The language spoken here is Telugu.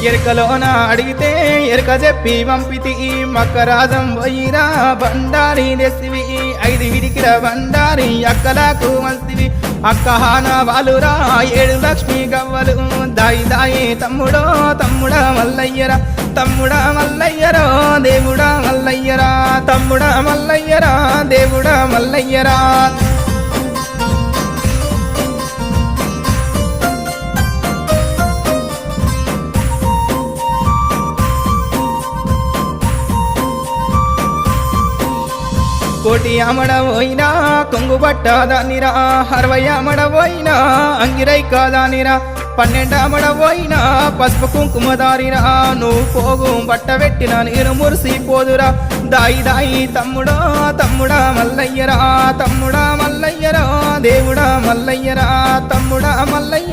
ఎరకలోన అడిగితే ఎరక చెప్పి పంపితి మక్కరాజం పోయిరా బండారి తెసివి 5 విడికిర బండారి అక్కలకు మస్తివి అక్కహాన వాలురా 7 లక్ష్మి గవ్వలు దాయి దాయి తమ్ముడో తమ్ముడా మల్లయ్యరా తమ్ముడా మల్లయ్యరా దేవుడా మల్లయ్యరా తమ్ముడా మల్లయ్యరా దేవుడా మల్లయ్యరా కోటి అమడబోయినా కొంగు పట్టదానిరా 60 అమడబోయినా అంగిరై కాదానిరా 12 అమడబోయినా పసుపు కుంకుమదారిరా నువ్వు పోగు బట్టబెట్టిన నేను మురిసిపోదురా దాయి దాయి తమ్ముడా తమ్ముడా మల్లయ్యరా తమ్ముడా మల్లయ్యరా దేవుడా మల్లయ్యరా తమ్ముడా మల్లయ్య